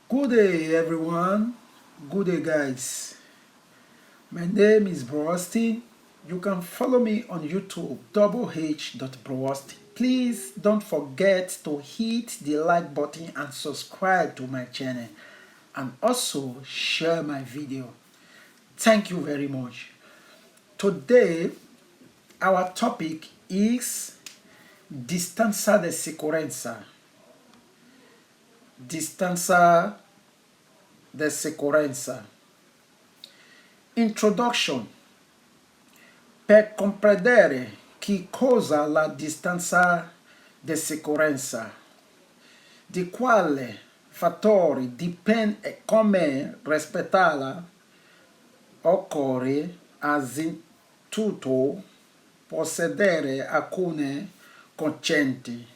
Good day, everyone. Good day, guys. My name is Browasti. You can follow me on YouTube, h.browasti. Please don't forget to hit the like button and subscribe to my channel, and also share my video. Thank you very much. Today, our topic is Distanza di Sicurezza. Distanza di Sicurezza. Introduction. Per comprendere che cosa la distanza di sicurezza, di quali fattori dipende e come rispettarla, occorre anzitutto possedere alcune concetti.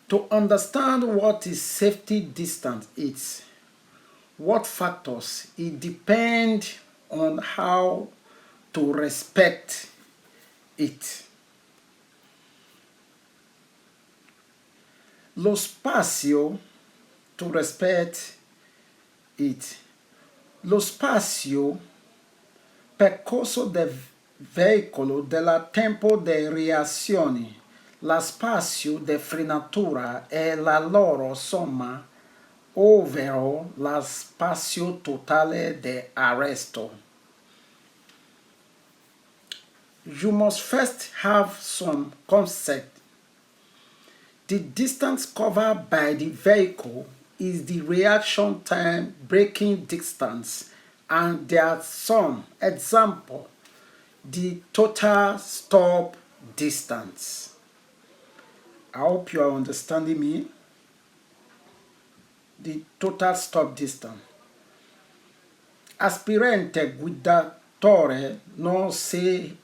To understand what is safety distance is, what factors it depend on how to respect it. Lo spazio to respect it. Lo spazio percorso del veicolo della tempo di reazione, lo spazio di frenatura e la loro somma, ovvero lo spazio totale di arresto. You must first have some concept. The distance covered by the vehicle is the reaction time braking distance, and there are some example. The total stop distance. I hope you are understanding me. The total stop distance. Aspirante guidatore non si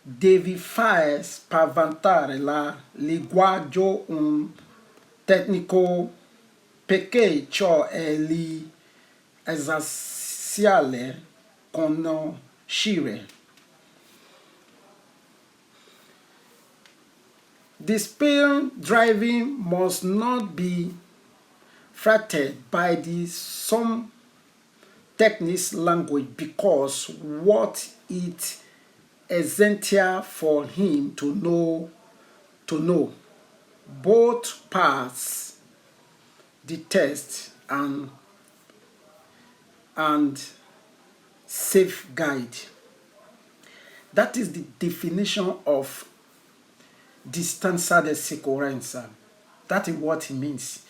devi fare spaventare la linguaggio un tecnico perché ciò è l'essenziale conoscere. The speed driving must not be threatened by the some techniques language because what it essential for him to know both paths, the test and safe guide. That is the definition of Distanza di Sicurezza. That is what it means.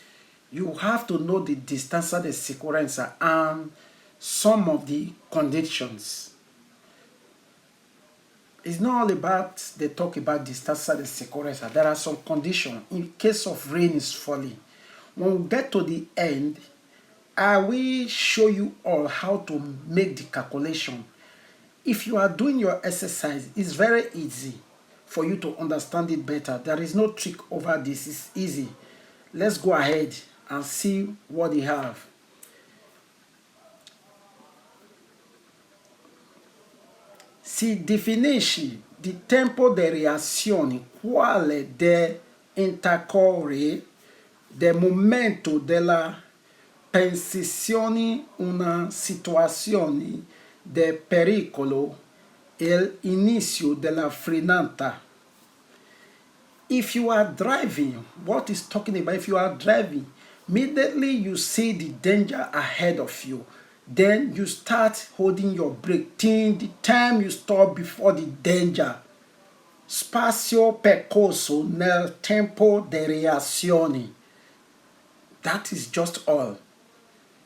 You have to know the Distanza di Sicurezza and some of the conditions. It's not all about they talk about Distanza di Sicurezza. There are some conditions in case of rain is falling. When we get to the end, I will show you all how to make the calculation. If you are doing your exercise, it's very easy for you to understand it better. There is no trick over this. It's easy. Let's go ahead and see what they have. Si definisce di tempo di reazione quale de intercorre del momento della percezione una situazione di pericolo e l'inizio della frenata. If you are driving, what is talking about? If you are driving, immediately you see the danger ahead of you. Then you start holding your brake till the time you stop before the danger. Spazio percorso nel tempo di reazione. That is just all.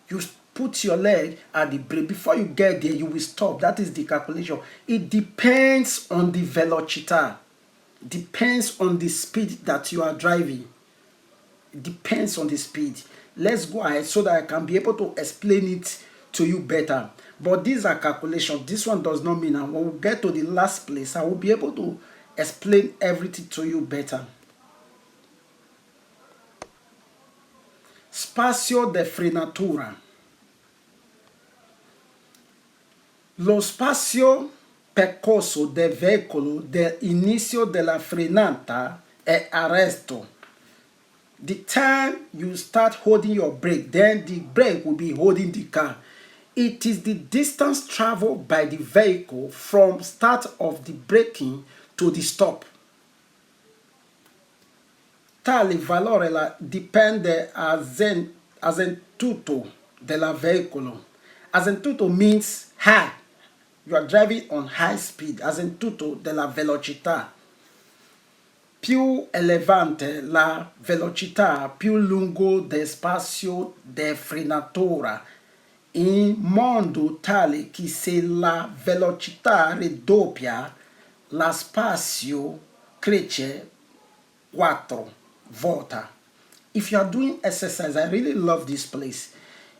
You put your leg at the brake. Before you get there, you will stop. That is the calculation. It depends on the velocità. Depends on the speed that you are driving. It depends on the speed. Let's go ahead so that I can be able to explain it to you better. But these are calculations. This one does not mean, and when we get to the last place, I will be able to explain everything to you better. Spazio di frenatura. Lo spazio percorso del veicolo dall'inizio della frenata e arresto The time you start holding your brake, then the brake will be holding the car. It is the distance traveled by the vehicle from start of the braking to the stop. Tale valore dipende azentuto della veicolo. Azentuto means high. You are driving on high speed. Azentuto della velocità. Più elevante la velocità, più lungo lo spazio di frenatura. In modo tale che se la velocità raddoppia, lo spazio cresce 4 volte. If you are doing exercise, I really love this place.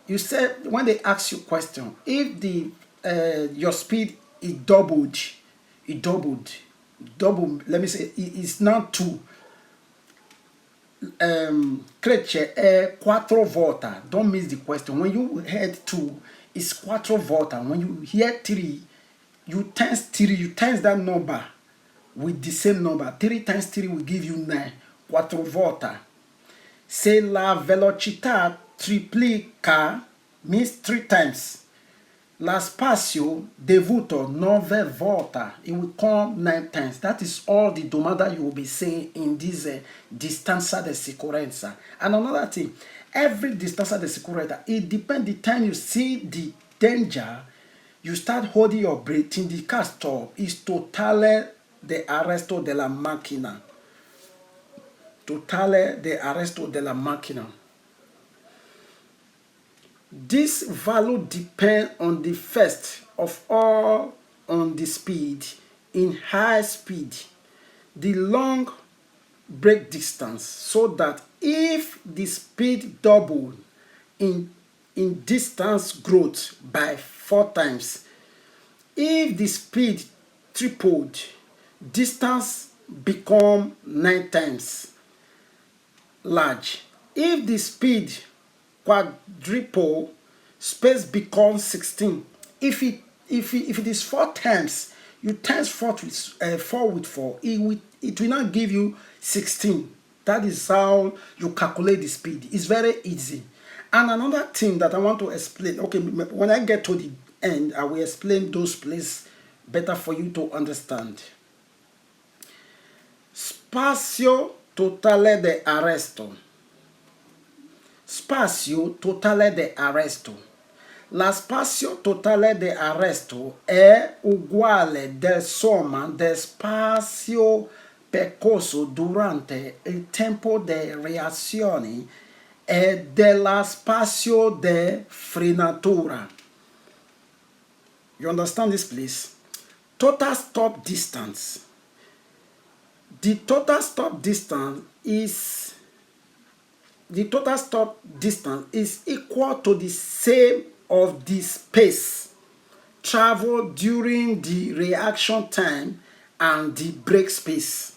You said when they ask you question, if the your speed is doubled, double. Let me say it's not 2. Cresce è 4 volte. Don't miss the question. When you heard 2, it's 4 volte. When you hear 3, you times that number with the same number. 3 times 3 will give you 9. 4 volte. Se la velocità triplica means 3 times. Lo spazio dovuto 9 volte. It will come 9 times. That is all the domanda you will be saying in this Distanza Di Sicurezza. And another thing, every Distanza Di Sicurezza, it depends the time you see the danger, you start holding your breath in the car stop. Is totale de arresto della macchina. Totale de arresto della macchina. This value depends on the first of all on the speed. In high speed, the long brake distance, so that if the speed doubled in distance growth by 4 times, if the speed tripled, distance become 9 times large. If the speed quadruple, space becomes 16. If it is 4 times, you times 4 with 4, it will not give you 16. That is how you calculate the speed. It's very easy. And another thing that I want to explain, okay, when I get to the end, I will explain those places better for you to understand. Spazio totale di arresto. Spazio totale di arresto. Lo spazio totale di arresto è uguale alla somma del spazio percorso durante il tempo di reazione e dello spazio di frenatura. You understand this, please? Total stop distance. The total stop distance is equal to the same of the space traveled during the reaction time and the brake space.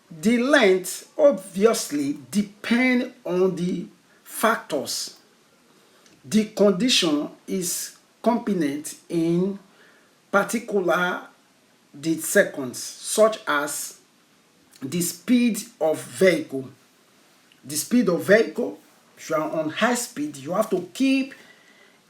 The length obviously depends on the factors. The condition is component in particular the seconds, such as the speed of vehicle. The speed of vehicle, if you are on high speed, you have to keep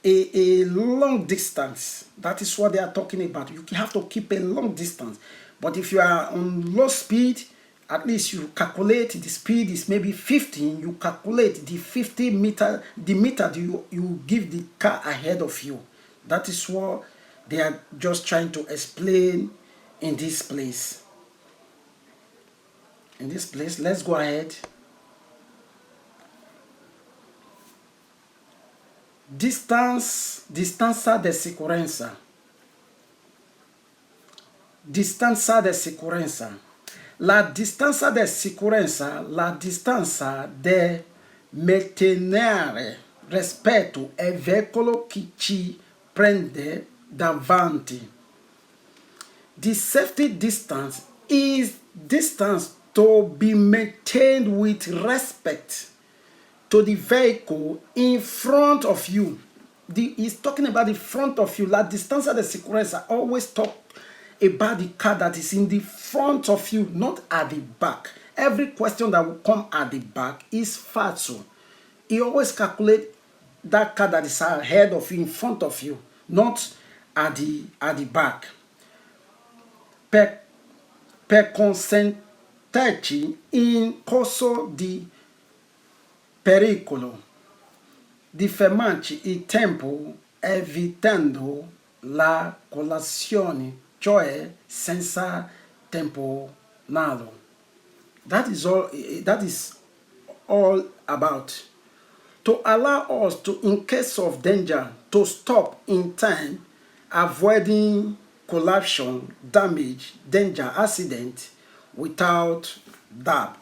a long distance. That is what they are talking about. You have to keep a long distance. But if you are on low speed, at least you calculate the speed is maybe 15. You calculate the 50 meter, the meter you give the car ahead of you. That is what they are just trying to explain in this place. In this place, let's go ahead. Distanza di sicurezza. Distanza di sicurezza. La distanza di sicurezza, la distanza di mantenere rispetto al veicolo che ci prende davanti. The safety distance is distance to be maintained with respect to the vehicle in front of you. He's talking about the front of you. La distanza di sicurezza always talk about the car that is in the front of you, not at the back. Every question that will come at the back is false. He always calculate that car that is ahead of you, in front of you, not at the back. Per concentrarci in corso di pericolo, di fermarci il tempo evitando la colazione, cioè senza tamponarlo. That is all about. To allow us to, in case of danger, to stop in time, avoiding collapsion, damage, danger, accident without that.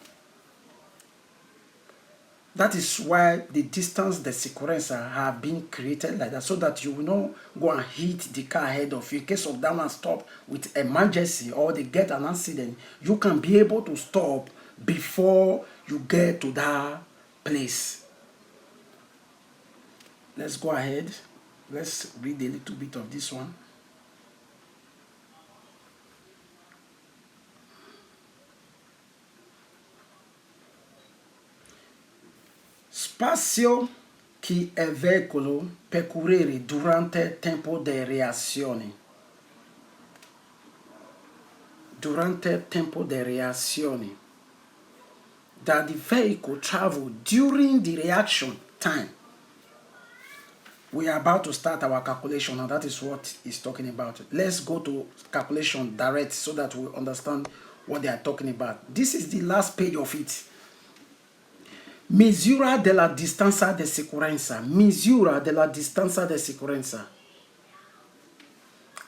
That is why the Distanza Di Sicurezza have been created like that, so that you will not go and hit the car ahead of you. In case of that one stop with emergency or they get an accident, you can be able to stop before you get to that place. Let's go ahead. Let's read a little bit of this one. Spazio che è veicolo percorrere durante il tempo di reazione. Durante il tempo di reazione. That the vehicle travel during the reaction time. We are about to start our calculation, and that is what he's talking about. Let's go to calculation direct so that we understand what they are talking about. This is the last page of it. Misura della distanza di sicurezza. Misura della distanza di sicurezza.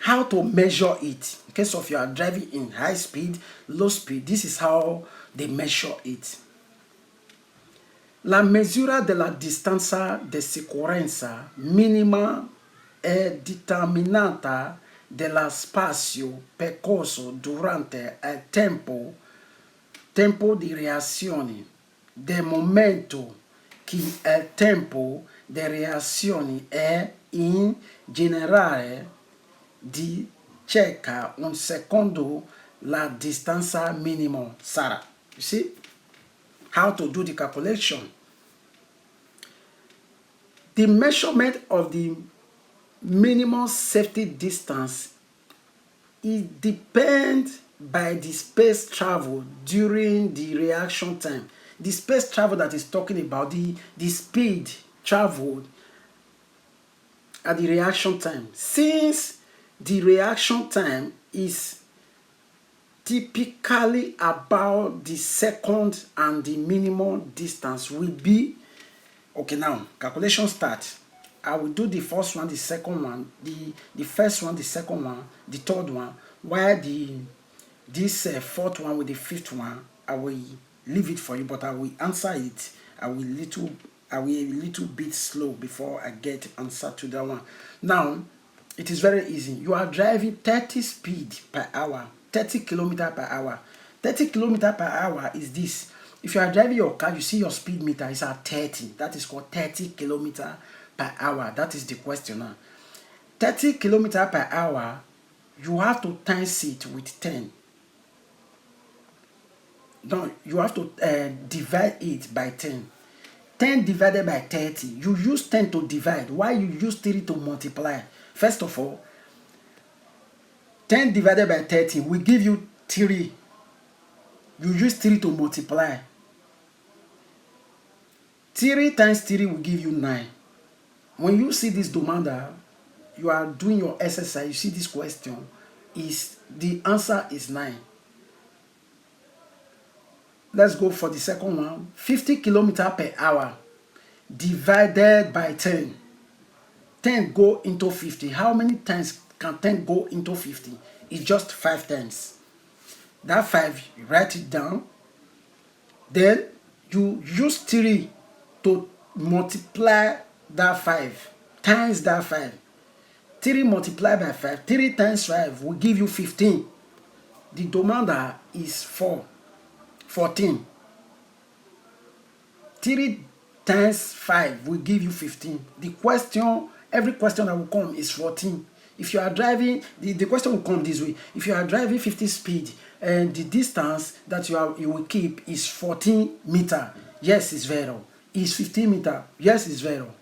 How to measure it. In case of you are driving in high speed, low speed, this is how they measure it. La misura della distanza di sicurezza minima è determinata dallo spazio percorso durante il tempo di reazione, del momento che il tempo di reazione è in generale di circa un secondo la distanza minima sarà. You see how to do the calculation. The measurement of the minimum safety distance, it depends by the space travel during the reaction time. The space travel that is talking about, the speed traveled at the reaction time. Since the reaction time is typically about the second, and the minimum distance will be, okay, now calculation starts. I will do the first one, the second one, the first one, the second one, the third one, while this fourth one with the fifth one, I will leave it for you, but I will answer it. I will a little bit slow before I get answer to that one. Now, it is very easy. You are driving 30 speed per hour, 30 kilometer per hour. 30 kilometer per hour is this. If you are driving your car, you see your speed meter is at 30. That is called 30 kilometer per hour. That is the question now. 30 kilometer per hour, you have to times it with 10. No, you have to divide it by 10. 10 divided by 30. You use 10 to divide. Why you use 3 to multiply? First of all, 10 divided by 30 will give you 3. You use 3 to multiply. 3 times 3 will give you 9. When you see this demander, you are doing your exercise, you see this question, is the answer is 9. Let's go for the second one. 50 kilometers per hour divided by 10. 10 go into 50. How many times can 10 go into 50? It's just 5 times. That 5, you write it down. Then you use 3 to multiply that 5 times that 5. 3 multiplied by 5. 3 times 5 will give you 15. The demander is 14. 3 times 5 will give you 15. The question, every question that will come is 14. If you are driving, the question will come this way. If you are driving 50 speed and the distance that you will keep is 14 meter, yes, it's zero. Is 15 meter, yes, it's zero.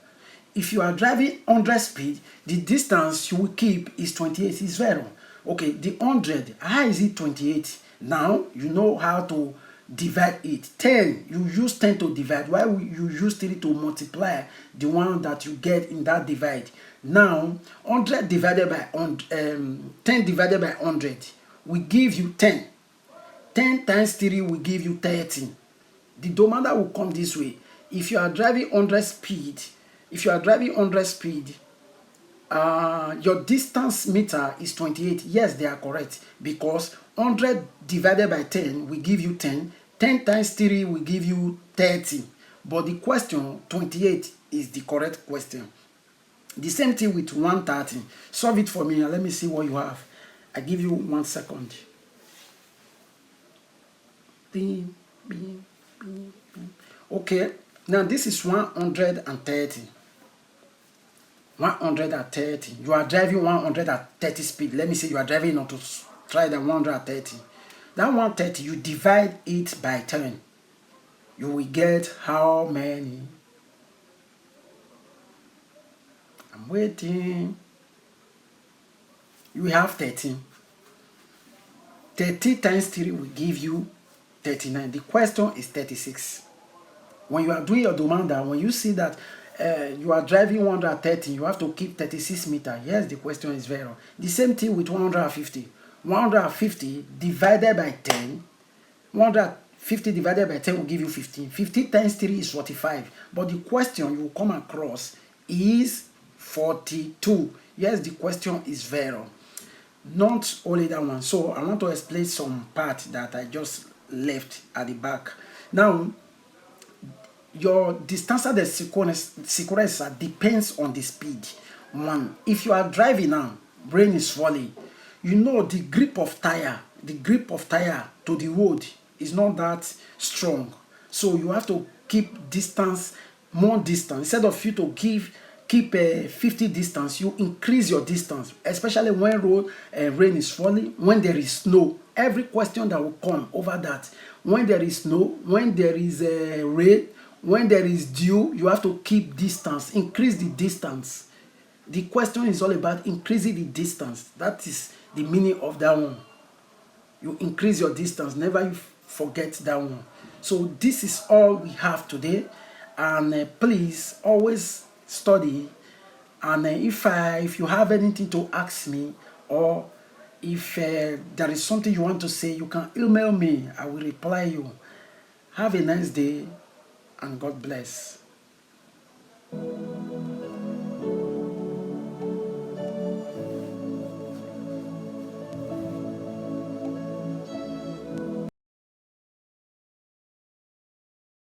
If you are driving 100 speed, the distance you will keep is 28, is zero. Okay, the 100, how is it 28? Now you know how to divide it. 10, you use 10 to divide. Why you use 3 to multiply the one that you get in that divide? Now 100 divided by 10 divided by 100 will give you 10. 10 times 3 will give you 30. The denominator will come this way. If you are driving 100 speed, your distance meter is 28. Yes, they are correct, because 100 divided by 10 will give you 10. 10 times 3 will give you 30. But the question 28 is the correct question. The same thing with 130. Solve it for me and let me see what you have. I give you 1 second. Okay, now this is 130. 130. You are driving 130 speed. Let me say you are driving not to try the 130. That 130, you divide it by 10. You will get how many? I'm waiting. You have 13. 30 times 3 will give you 39. The question is 36. When you are doing your demand, when you see that you are driving 130, you have to keep 36 meters. Yes, the question is zero. The same thing with 150. 150 divided by 10. 150 divided by 10 will give you 15. 15 times 3 is 45. But the question you will come across is 42. Yes, the question is zero. Not only that one. So I want to explain some part that I just left at the back. Now, your Distanza Di Sicurezza depends on the speed. One, if you are driving now, brain is falling. You know the grip of tire to the road is not that strong. So you have to keep distance, more distance. Instead of you to keep 50 distance, you increase your distance, especially when road rain is falling, when there is snow. Every question that will come over that, when there is snow, when there is rain, when there is dew, you have to keep distance, increase the distance. The question is all about increasing the distance. That is the meaning of that one. You increase your distance, never you forget that one. So this is all we have today, and please always study. And if you have anything to ask me, or if there is something you want to say, you can email me. I will reply you. Have a nice day and God bless.